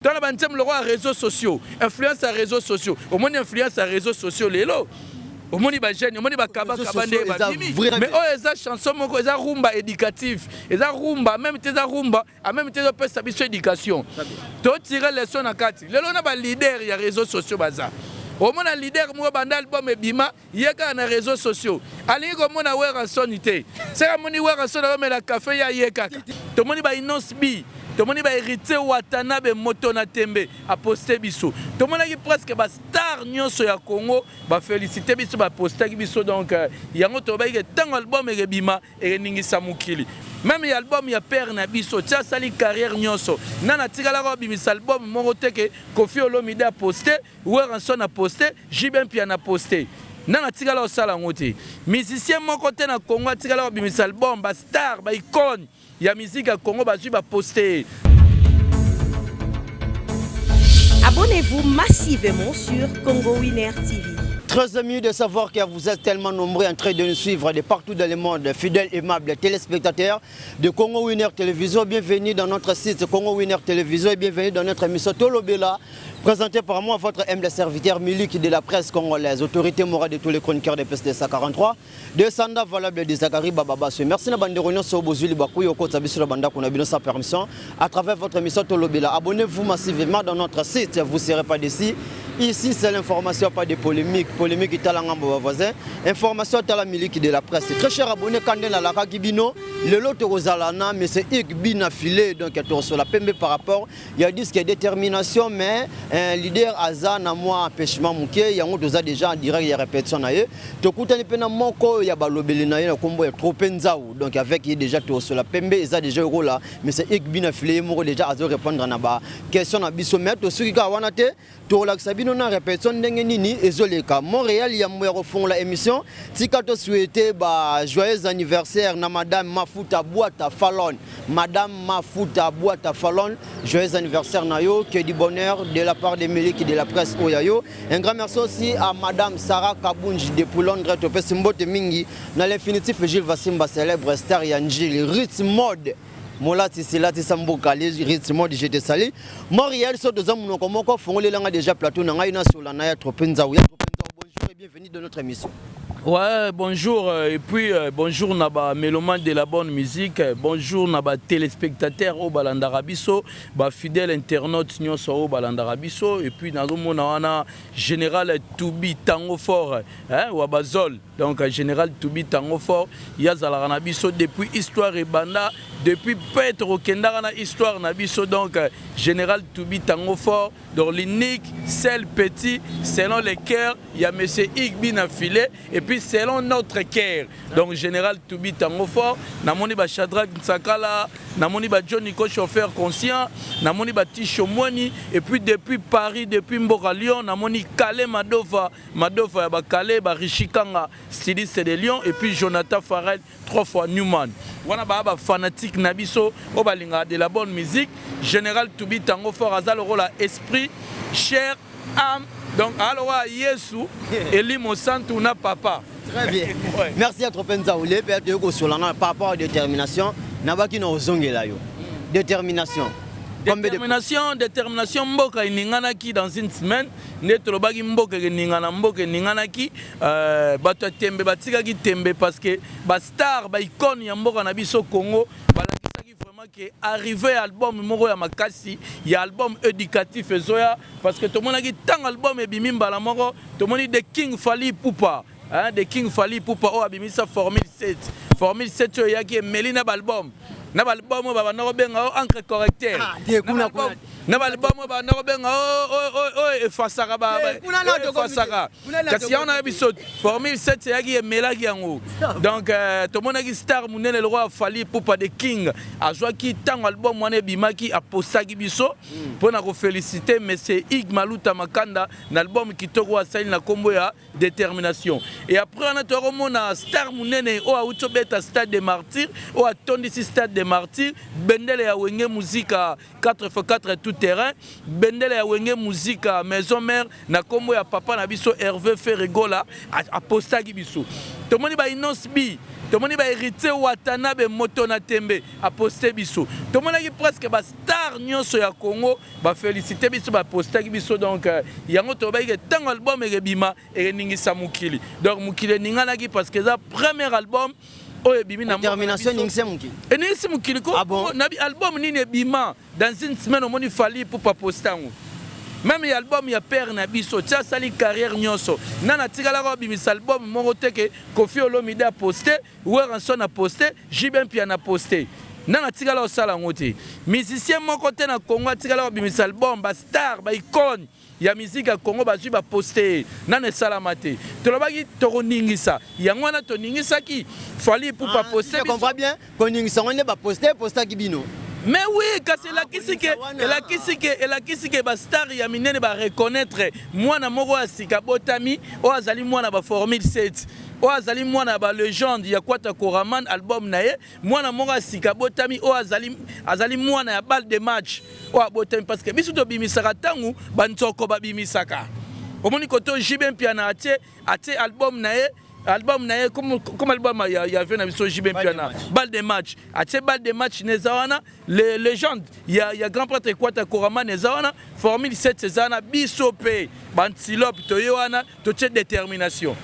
Dans la bande, le roi réseaux sociaux, influence à réseaux sociaux. Au moins influence à réseaux sociaux les lots. Au moins il va gêner, au moins il va kabane, mais oh eza chanson moko eza rumba éducatif, eza rumba même tes rumba, a même tes peut s'habituer éducation. To tirer leçon na kati. Le lo na ba leader ya réseaux sociaux baza. Au moins un leader moi banda album bima, yeka na réseaux sociaux. Ali ko mona wera sonité. C'est à moni wera sonité mais la café ya yeka. To moni ba innocent bi. Tout le monde va hériter Watanabe moto na tembe a poster biso. Tout le monde qui presque ba star nyonso ya Congo ba féliciter biso ba poster biso donc yango to ba ke tant album e bima e ningisa mukili. Même l'album ya père na biso tia sali carrière nyonso. Nana tigala ko bimisa album moko teke Koffi Olomide a poster, Weranson a poster, Jibin Pia na poster. Nana tigala osala ngote. Musicien moko te na Congo tigala ko bimisa album ba star ba icône. Il y a musique à Congo, tu vas poster. Abonnez-vous massivement sur Congo Winner TV. Très ému de savoir que vous êtes tellement nombreux en train de nous suivre de partout dans le monde, fidèles et aimables téléspectateurs de Congo Winner Télévision. Bienvenue dans notre site Congo Winner Télévision et bienvenue dans notre émission Tolobela, présentée par moi, votre humble serviteur Milik de la presse congolaise, autorité morale de tous les chroniqueurs de PSD 143, descendant valable de Zachary Bababassou. Merci à Banderonio Sobozuli Bakou Yoko Tabisu Banda Konabino sa permission à travers votre émission Tolobela. Abonnez-vous massivement dans notre site, vous ne serez pas d'ici. Ici, c'est l'information, pas de polémique. Polémique est à la voisin. Information à la milique de la presse. Très cher abonné, Kandel à la Kagibino, le lot de Rosalana, mais c'est Igbina filé, donc sur la PMB par rapport. Il y a dit qu'il y a détermination, mais un leader Azan a moi empêchement mouké. Il y a un déjà en direct, il y a répétition. Donc, quand on est moko, il y a balobelina, il y a combo, il y a trop penzaou. Donc, avec il y a déjà sur la PMB, il y a déjà euro là, mais c'est Igbina filé, il déjà à répondre à la question à Bissomètre. Ceux qui ont été, tout la Sabine. On a répétition nini ezoleka Montréal ya mwero fond la émission tikato souhaiter ba joyeux anniversaire na madame Mafuta Boata Fallon, madame Mafuta Boata Fallon, joyeux anniversaire na yo, que du bonheur de la part des Milik de la presse Oyayo. Un grand merci aussi à madame Sarah Kabunji depuis Londres to pesimbote mingi na l'infinitif Gilles Vassimba célèbre star Yanjil Ritz Mode. Molati Silati Samboka, les rythmes de j'étais salé. Montréal, sur deux hommes, nous avons déjà plateau, nous avons sur la Naya Tropenzaou. Bonjour et bienvenue dans notre émission. Ouais, bonjour et puis bonjour Naba mélomane de la bonne musique, bonjour Naba téléspectateurs au Balandarabiso, ba fidèle internaute nyonso au Balandarabiso et puis nazomona wana général Toubi Tango fort hein ou Bazol. Donc général Toubi Tango fort, yazala na biso depuis histoire et banda depuis Petro Kendara na histoire na biso donc général Toubi Tango fort dans l'unique seul petit selon les cœurs, il y a monsieur Igbi na filet et puis selon notre cœur. Donc général Toubi Tango fort, namoni ba Shadrack Nsakala, namoni ba Johnny Ko chauffeur conscient, namoni ba Tisho Mwani et puis depuis Paris, depuis Mboka Lyon, namoni Kale Madova ya ba Kale ba Rishikanga styliste de Lyon et puis Jonathan Farrell 3 fois Newman. Wana ba fanatique nabiso o balinga de la bonne musique, général Toubi Tango fort azal rôle esprit, chair, âme. Donc alors Yesu Elimo Santu na papa. Très bien. Ouais. Merci à Tropenza Oulé par rapport à détermination, nabaki na ozongela yo. Détermination. Détermination mboka iningana ki dans une semaine neto lobaki mboka iningana mboka iningana ki bato tembe batika ki tembe parce que ba star ba icône ya mboka na biso Congo balakisaki vraiment que arrivé album moko ya makasi ya album éducatif ezoya parce que tout le monde ki tang album ebimi mbala moko tout le monde de King Fally Poupa hein de King Fally Poupa o abimisa Formule 7 ya ki Melina album na balbum ba na benga encre correcteur na balbum ba na benga efasaka ba efasaka kasi on a biso Formule 7 yaki emelaki yango donc to monaki star munene le roi Fally Poupa de King azwa ki tango album wana bimaki apostaki biso pona ko féliciter monsieur Ig Maluta Makanda na album kitoko asali na kombo ya détermination et après on a to mona star munene o auto beta stade de martyr o atondi si stade des Martyrs, bendele ya wenge musique à 4x4 tout terrain, bendele ya wenge musique à maison mère na kombo ya papa na biso Hervé Ferregola a postaki biso. Tomoni ba Inos Bi, tomoni ba hérité Watanabe Motona Tembe a posté biso. Tomoni presque ba star nyonso ya Congo ba féliciter biso ba postaki biso donc yango to ba tant album e bima e ningisa mukili. Donc mukili ninganaki parce que ça premier album Termination Ningse Mukili. Et Ningse Mukili ko nabi album nini bima dans une semaine au moni fali pour pas poster. Même l'album ya père na biso tia sali carrière nyonso. Nana tigala ko bimisa album moko teke Koffi Olomide a posté, Weranson a posté, Jibin Piana a posté. Nana tigala osala ngote. Musicien moko te na Congo tigala ko bimisa album ba star ba icône. Ya musique à Congo bazui ba poster nane salamate to lobaki to ningisa yango wana to ningisa ki fali pour pas poster. Je comprends bien ko ningisa on ba poster ki bino. Mais oui, quand c'est la kisike ba star ya minene ba reconnaître mwana moko asika botami o azali mwana ba formule 7 o azali mwana ba légende ya Kwata Koraman album na ye mwana moko asika botami o azali mwana ya balle de match o botami parce que biso to bimisaka tangu banzoko ba bimisaka omoni koto Jibin Piana atie album na ye comme album il y avait na biso Jibin Piana balle de match atie balle de match nezawana les légendes il y a grand prêtre Kwata Koraman nezawana formule 7 zana biso pe bantilope to yoana to tche détermination.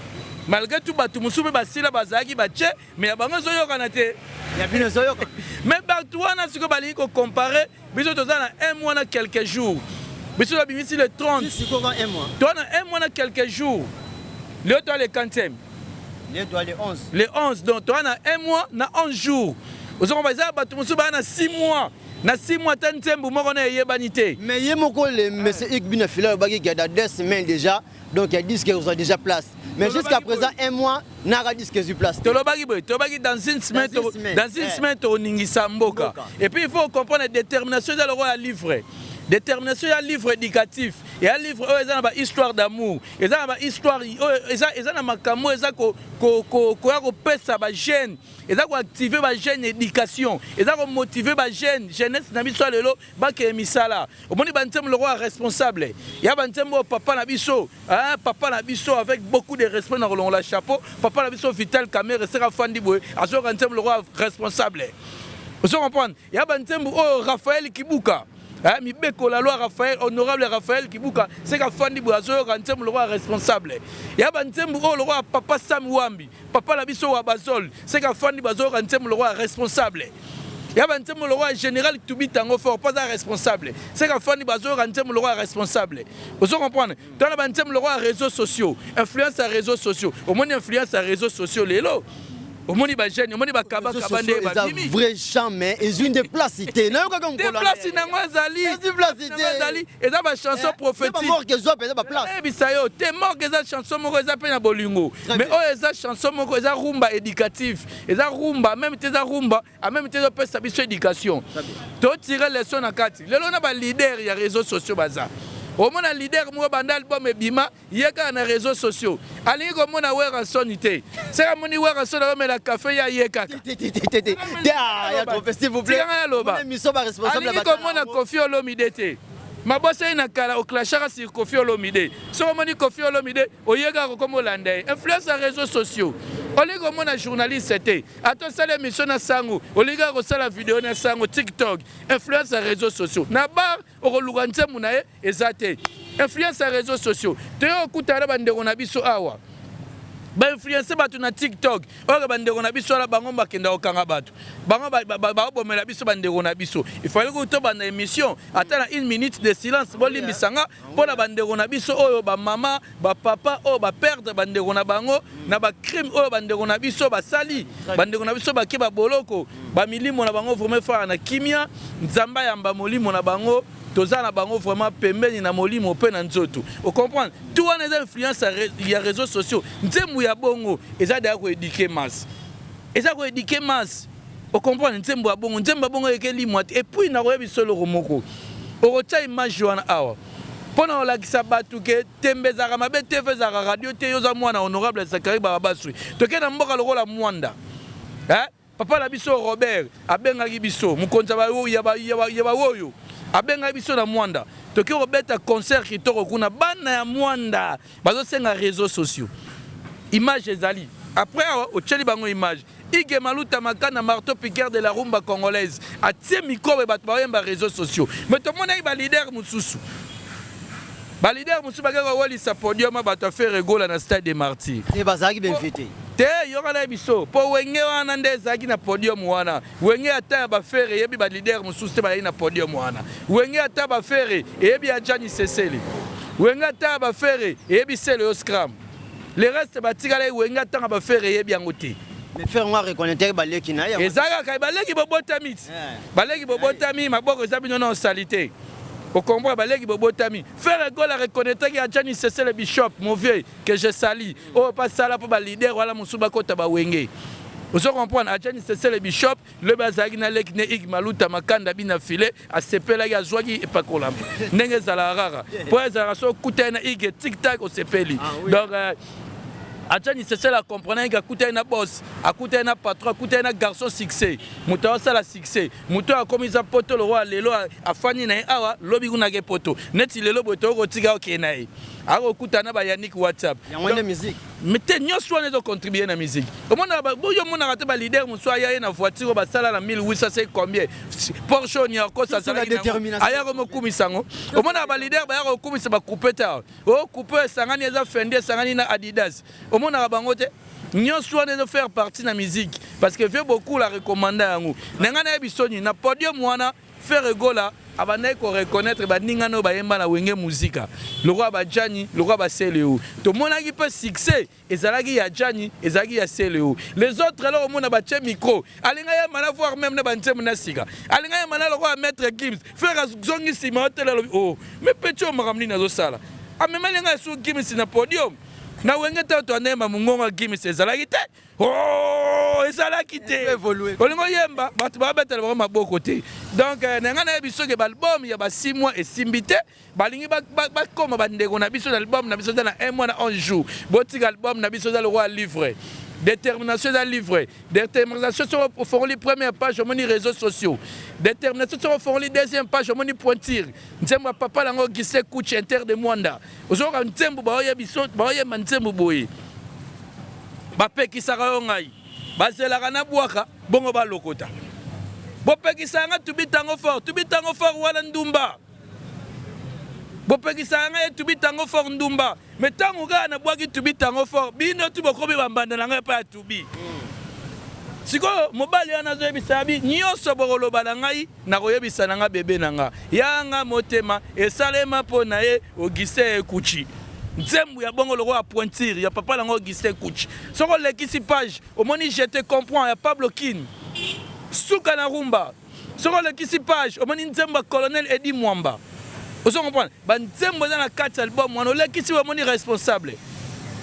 Malgré tout, tu me souviens basila bazaki bache, mais ya bango zoyo kanate. Ya bino zoyo. Mais Bartouana ce que bali ko comparer, biso tozana un mois na quelques jours. Biso la bimisi le 30. Si ko un mois. Toi na un mois na quelques jours. Le toi le 40e. Le toi le 11. Le 11 donc toi na un mois na 11 jours. Ozoko baza batu musuba na 6 mois. Na 6 mois tant tembu moko na yebanité. Mais yemoko le monsieur Ikbina Fila bagi qui a 2 semaines déjà. Donc il y a 10 qui ont déjà place. Mais jusqu'à présent, un mois, n'a pas dit ce que je place. Tu dans une semaine, tu ningisa mboka. Et puis il faut comprendre la détermination de le roi à livrer. Détermination à livre éducatif. Et à livre, ils ont une histoire d'amour. Ils ont une histoire, ils ont un macamo, ils ont pesa ba jeune. Ils ont activé ba jeune éducation. Ils ont motivé ba jeune jeunesse na biso lelo ba ke misala. Au moni bantem le roi responsable. Il y a bantem papa na biso, papa na biso avec beaucoup de respect dans le chapeau. Papa na biso Vital Kamerhe sera fandi boy. Azo bantem le roi responsable. Vous comprenez? Il y a bantem Raphaël Kibuka. Mibeko la loi Raphaël, honorable Raphaël Kibuka, c'est qu'à Fandi Boazo, Rantem le roi responsable. Il y a Bantem le roi Papa Sam Wambi, Papa Labiso Wabazol, c'est qu'à Fandi Boazo, Rantem le roi responsable. Il y a Bantem le roi général Tubitango fort, pas un responsable. C'est qu'à Fandi Boazo, Rantem le roi responsable. Vous comprenez? Dans le Bantem le roi réseaux sociaux, influence à réseaux sociaux, au moins influence à réseaux sociaux, les lots. Au moni ba jeune, au moni ba kaba kabande ba bimi. Vrai chant mais ils ont des placité. Non comme des places nango azali. Des placité. Azali, et ça ba chanson prophétique. C'est mort que zo ba place. Eh bisayo, t'es mort que ça chanson moko za pe na bolingo. Mais oh eza chanson moko za rumba éducatif. Eza rumba, même tes rumba, a même tes pe sa biso éducation. To tirer leçon na kati. Lelo na ba leader ya réseaux sociaux baza. Au moins, le leader moi banda album Bima, il y a dans les réseaux sociaux. Allez comme on a Weranson ité. C'est comme on y Weranson mais la café ya yeka. Ya trop s'il vous plaît. L'émission va responsable. Allez comme on a Koffi Olomide té. Ma bosse ina kala au clashara sur Koffi Olomide. So on dit Koffi Olomide, o yeka comme Hollandais. Influence les réseaux sociaux. Oli comme on a journaliste c'était. Attends ça l'émission na sango. Oli ga ko sala vidéo na sango TikTok. Influence les réseaux sociaux. Na bar o luganze munaye ezate. Influence les réseaux sociaux. Te okutala bandeko na biso awa. Ba influencer batu na TikTok. Oka bandeko na biso la bango bakenda okanga batu. Bango ba bomela biso bandeko na biso. Il fallait que to banda émission atala 1 minute de silence bolimbisanga pona bandeko na biso oyo ba mama, ba papa o ba perdre bandeko na bango na ba crime oyo bandeko na biso ba sali. Bandeko na biso ba ke ba boloko, ba milimo na bango vraiment fara na kimia, nzamba yamba molimo na bango. Tozana bango vraiment pembeni na molimo pe na nzoto. Vous comprenez? Tout on est influence il y a réseaux sociaux. Nzembu ya bongo eza da ko éduquer masse. Eza ko éduquer masse. Vous comprenez? Nzembu ya bongo ekeli mwati et puis na koyebi solo romoko. Orocha image wana awa. Pona olakisa batu ke tembezaka mabe TV zaka radio te yoza mwana honorable Zakari Babasui. Toke na mboka lokola Mwanda. papa na biso Robert abengaki biso mukonza ba woyo abengaki biso na Mwanda toki robeta concert kitoko kuna bana ya Mwanda bazosenga réseaux sociaux image ezali après ocheli bango image Ige Maluta Makanda marteau piqueur de la rumba congolaise atie micro et bato bayemba réseaux sociaux mais tout le monde ba leader mususu ba leader mususu bagaka wali sa podium bato faire rigola na stade des Martyrs et bazaki ben fêté te yoka na biso po wenge wana nde zaki na podium wana wenge ata ba faire yebi ba leader mususu te ba na podium wana wenge ata ba faire yebi ajani seseli wenge ata ba faire yebi c'est le scrum le reste batikala wenge ata ba faire yebi yangote. Mais faire moi reconnaître baleki na ya. Ezaka kay baleki bobotami. Baleki bobotami maboko zabino na salité. Au comprendre baleki bobotami. Faire gol à reconnaître que Adjani c'est le bishop mauvais que je sali. Oh pas ça là pour ba leader wala musuba kota ba wenge. Vous comprenez Adjani c'est le bishop le bazaki na lek ne Ig Maluta Makanda bina filé a sepela ya zwagi et pas kolamba. Ndenge zala rara. Pour ezala so kutena Ig tic tac au sepeli. Donc Adjani c'est la comprendre qu'il a coûté un boss, a coûté un patron, a coûté un garçon succès. Mouton ça la succès. Mouton a commis un poteau le roi lelo a fani na awa lobi kuna ke poto. Neti lelo boto rotiga okenai. A okutana ba Yannick WhatsApp. Il y a une musique. Mais te nyonso wana zo contribuer na musique. Omona ba boyo mona rate ba leader muso aya na voiture ba sala na 1800 c'est combien? Porsche ni encore ça la détermination. Aya ko mokumisango. Omona ba leader ba ya ko kumisa ba couper ta. Oh couper sangani eza Fendi sangani na Adidas. Omona bango te nyonso wana zo faire partie na musique parce que fait beaucoup la recommander yango. Nangana bisoni na podium wana faire rigola abanaye ko reconnaître ba ningano ba yemba na wenge musique le roi ba Jani le roi ba Seleo to monaki pe succès ezalaki ya Jani ezalaki ya Seleo les autres alors mona ba che micro alinga ya mana voir même na ba ntemu na sika alinga ya mana le roi maître Gims faire zongi sima hotel oh mais pecho makamni na zo sala amema lenga su Gims na podium na wenge ta to anema mungonga Gims ezalaki te oh ezalaki te évoluer olingo yemba bato ba betela ba maboko te donc nanga na biso ke album ya ba 6 mois et simbité balingi ba koma ba ndeko na biso album na biso na 1 mois na 11 jours botika album na biso le roi livre détermination dans livre détermination sur fournir première page au moni réseaux sociaux détermination sur fournir deuxième page au moni pointir nzemba papa lango gise couche inter de Mwanda ozoka nzembo ba ya biso ba ya nzembo boye bapekisaka yo ngai bazelaka na bwaka bongo balokota bopekisaka nga tubitango fort wana ndumba bopekisaka nga tubitango fort ndumba me ntango kaka na bwaki tubitango fort bino tu bokomi bambanda na ngai epai ya tubi sikoyo mobali wana azoyebisa bi nyonso bokoloba na ngai nakoyebisa na nga bebe na nga yanga motema esalema mpo na ye ogise ekuchi nzembo ya bongo loko ya pointure ya papa lango Augustin Kuchi soko lekisi page omoni je te comprends ya Pablo Kin suka na rumba soko lekisi page omoni nzembo colonel Eddie Mwamba ozo comprendre ba nzembo na 4 album wana lekisi omoni responsable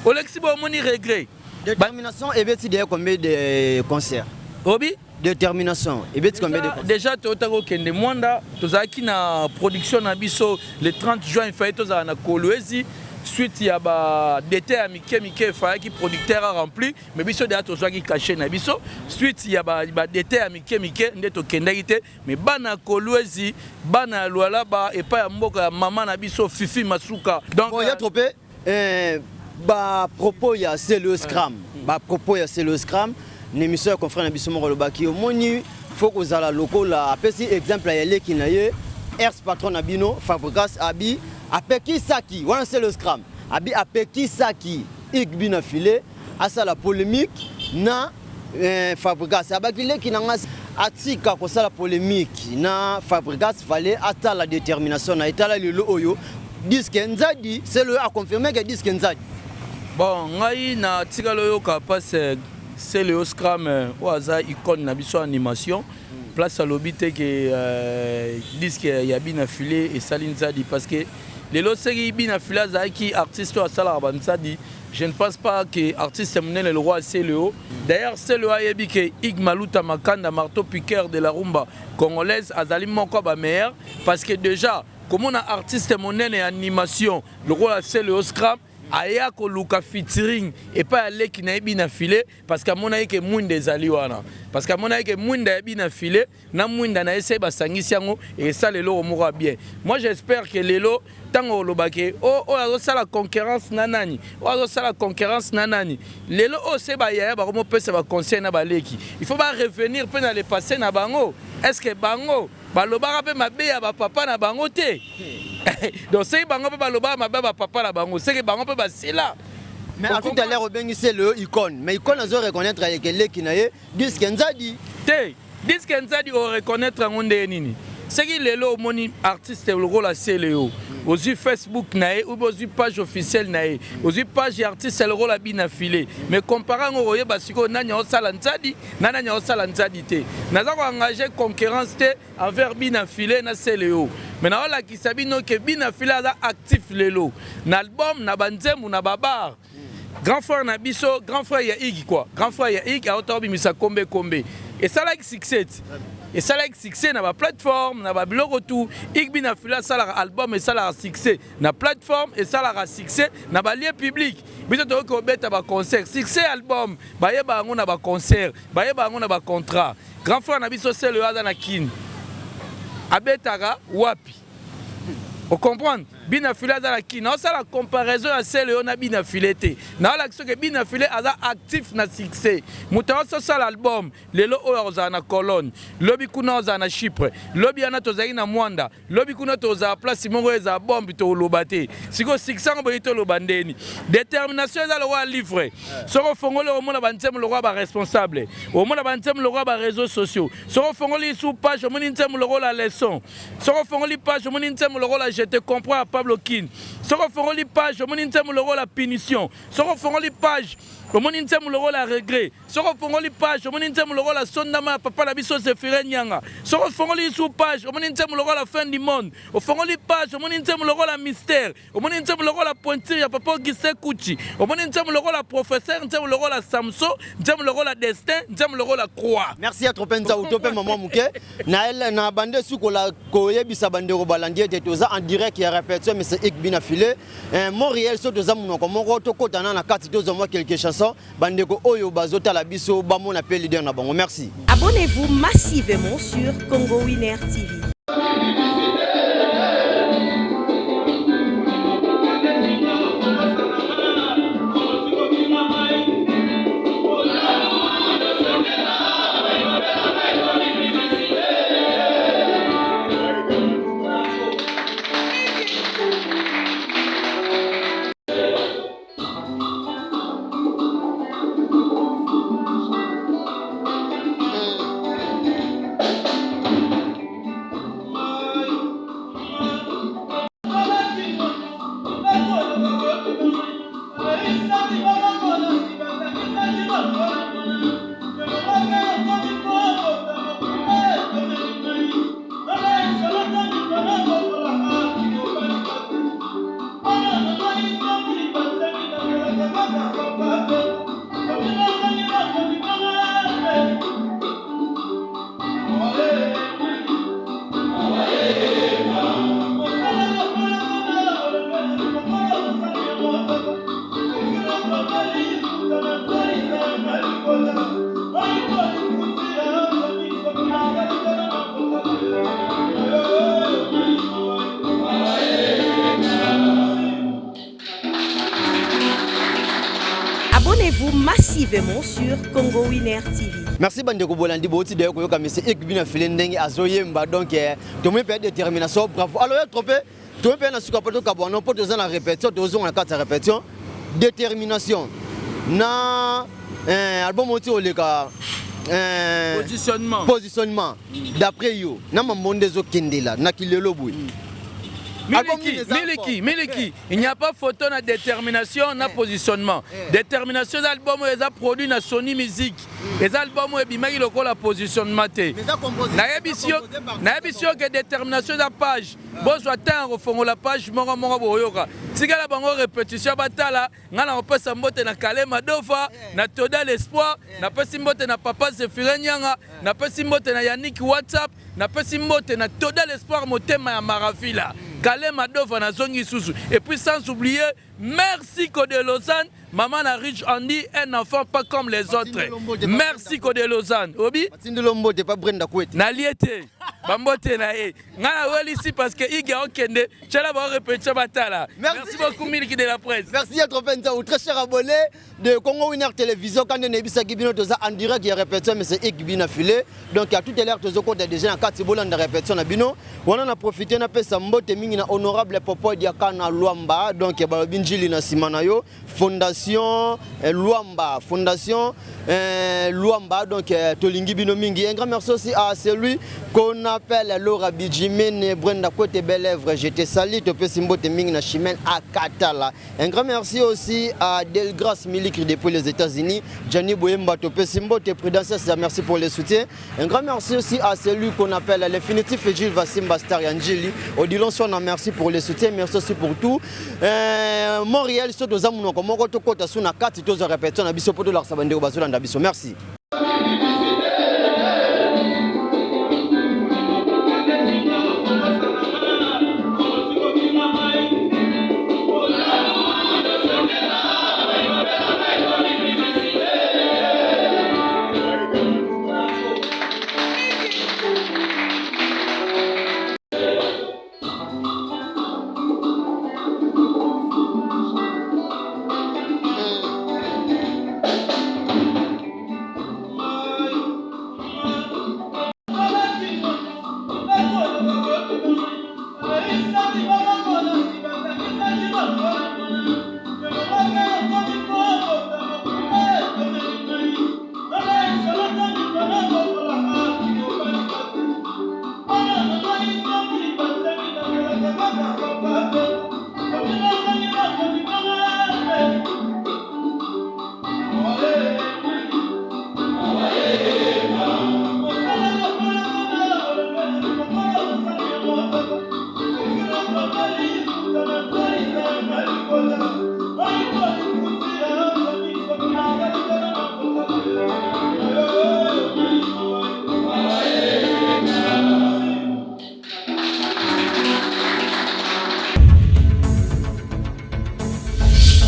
olekisi omoni regret détermination et beti de combien de concerts obi détermination et beti combien de concerts déjà totako kende Mwanda tozaki na production na biso le 30 juin il fallait tozala na Kolwezi suite ya ba d'été à Mike fa qui producteur a rempli mais biso déjà to qui caché na biso suite ya ba d'été à Mike ndeto kendaki te mais bana Kolwezi bana Luala ba et pas ya mboka maman na biso Fifi Masuka donc bon ya tropé ba propos ya c'est le scrum ba propos ya c'est le scrum l'émission confrère na biso mo lobaki omoni faut que zala lokola apesi exemple ya leki na ye ex patron na bino Fabrikas Abi apeki saki wana c'est le scrum abi apeki saki igbina filé asa la polémique na Fabrikas abakile kinanga atika ko sala polémique na Fabrikas fallait ata la détermination na etala lelo oyo disque nzadi c'est le a confirmé que disque nzadi bon ngai na tika loyo ka passe c'est le scrum oaza icône na biso animation place à l'obité que disque ya bina filé et Saline Zadi parce que les lorsegi bina filé zaki artiste à sala bansadi je ne pense pas que artiste monnaie le roi Seleo d'ailleurs Seleo ayebi que Ig Maluta Makanda marteau piqueur de la rumba congolaise azali moko ba meilleur parce que déjà comme on a artiste monnaie et animation le roi Seleo scrum aya koluka featuring et pas aleki na yebi na filé parce que mona yeke mwinde ezali wana parce que mona yeke mwinda yebi na filé na mwinda na essaye basangisi yango et ça lelo moko bien. Moi j'espère que lelo tango lobake o ça la concurrence nanani o ça la concurrence nanani lelo o se ba yaya ba komo pesa ba conseil na baleki il faut pas revenir pe na le passé na bango est-ce que bango balobaka pe mabe ya ba papa na bango te donc c'est bango pe balobaka mabe ba papa na bango c'est que bango pe basila. Mais à tout à l'heure, c'est le icône. Mais icône, on doit reconnaître avec les qui n'aient disque Nzadi. Disque Nzadi, on reconnaître un nini. C'est qu'il est là au moni artiste le rôle à CLO. Aux yeux Facebook nae ou aux yeux page officielle nae. Aux yeux page artiste le rôle à bien affilé. Mais comparant au royaume basiko nanya osala Nzadi, nanya osala Nzadi te. Naza ko engager concurrence te envers bien affilé na CLO. Mais na ola ki sabino ke bien affilé actif lelo. Na album na banzemu na babar. Grand frère Nabiso, grand frère Yaïg quoi. Grand frère Yaïg a autant bimisa kombe kombe. Et ça like succès. Et ça like succès na ba plateforme, na ba blog tout. Ik bina fila ça la album et ça la succès. Na plateforme et ça la succès na ba lieu public. Biso to ko beta ba concert. Succès album, ba yeba ngo na ba concert, ba yeba ngo na ba contrat. Grand frère Nabiso c'est le hada na kin. Abetara wapi. Vous comprenez? Bina filé dans la qui non ça la comparaison à celle on a bina filé té na la que bina filé a actif na succès mutawa ça l'album lelo oza na colonne lobi kuna oza na Chypre lobi ana tozali na Mwanda lobi kuna toza place mongo eza bombe to lobate siko succès ngo to lobandeni détermination za le roi livre soko fongole au monde bantem le roi ba responsable au monde bantem le roi ba réseaux sociaux soko fongole sous page au monde ntem le roi la leçon soko fongole page au monde ntem le roi la je te comprends Pablo Kin. Soko fongoli page, au monde ntem le rôle la punition. Soko fongoli page, au monde ntem le rôle la regret. Soko fongoli page, au monde ntem le rôle la sondama papa la biso se fere nyanga. Soko fongoli sous page, au monde ntem le rôle la fin du monde. Au fongoli page, au monde ntem le rôle la mystère. Au monde ntem le rôle la pointure ya papa Gise Kuchi. Au monde ntem le rôle la professeur, ntem le rôle la Samso, ntem le rôle la destin, ntem le rôle la croix. Merci à Tropenza Utope maman Mouké. Naël na bande sou ko la koye bisa bande ro balandier de toza en direct qui répétition mais c'est Ikbina filé. Montréal so toza munoko moko to kotana na kati toza moi quelques chansons bande ko oyo bazota la biso ba mon appel leader na bango. Merci. Abonnez-vous massivement sur Congo Winner TV. Abonnez-vous massivement sur Congo Winner TV. Merci Bandeko Bolandi Boti d'ailleurs koyoka monsieur Ikbina filé ndenge azoyemba donc to me perdre détermination bravo. Alors trompé to me perdre na suka poto kabwana poto za na répétition to na carte répétition détermination na album oti oleka positionnement d'après yo na mamonde zo kendela na kilelo boui. Miliki, il n'y a pas photo na détermination na positionnement. Détermination d'album les a produit na Sony Music. Les albums et bimaki loko la positionnement te. Na émission que détermination da page. Bon soit temps refongo la page moko boyoka. Tigala bango répétition batala ngana opesa mbote na Kalema Dova na Toda l'espoir na pesi mbote na Papa Zefire Nyanga na pesi mbote na Yannick WhatsApp na pesi mbote na Toda l'espoir motema ya Maravilla. Kalem Adova na zongi susu. Et puis sans oublier, merci Code Lausanne. Maman la riche on dit un enfant pas comme les autres. Merci Code Lausanne. Obi? Lombo t'es pas Brenda Kouet. Naliete. Bambote na e. Ngana weli ici parce que Iga Okende. Tchala ba répéter batala. Merci beaucoup Miliki de la presse. Merci à trop ou très cher abonné de Congo Winner Télévision quand on est bisa Gibino toza en direct il répétition mais c'est Igibina filé. Donc il y a tout à l'heure tozo côté déjà en 4 bolan de répétition na bino. On en a profité na pesa mbote mingi na honorable Popo Diakana Luamba donc ya balobinjili na simanayo fondation Luamba fondation Luamba donc tolingi bino mingi. Un grand merci aussi à celui qu'on appelle Laura Bijimene Brenda Côté Belle-Èvre. Je te salue te pesa mbote mingi na Chimène à Katala. Un grand merci aussi à Delgrace Milikri depuis les États-Unis. Gianni Boyemba te pesa mbote prudence merci pour le soutien. Un grand merci aussi à celui qu'on appelle l'infinitif Gilles Vassimba Star Angeli. Odilon Sona merci pour le soutien, merci aussi pour tout. Montréal surtout zamuno comme on kota suna 4 tozo répétition na biso poto la sabande bazula ndabiso. Merci.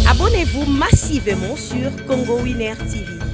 Abonnez-vous massivement sur Congo Winner TV.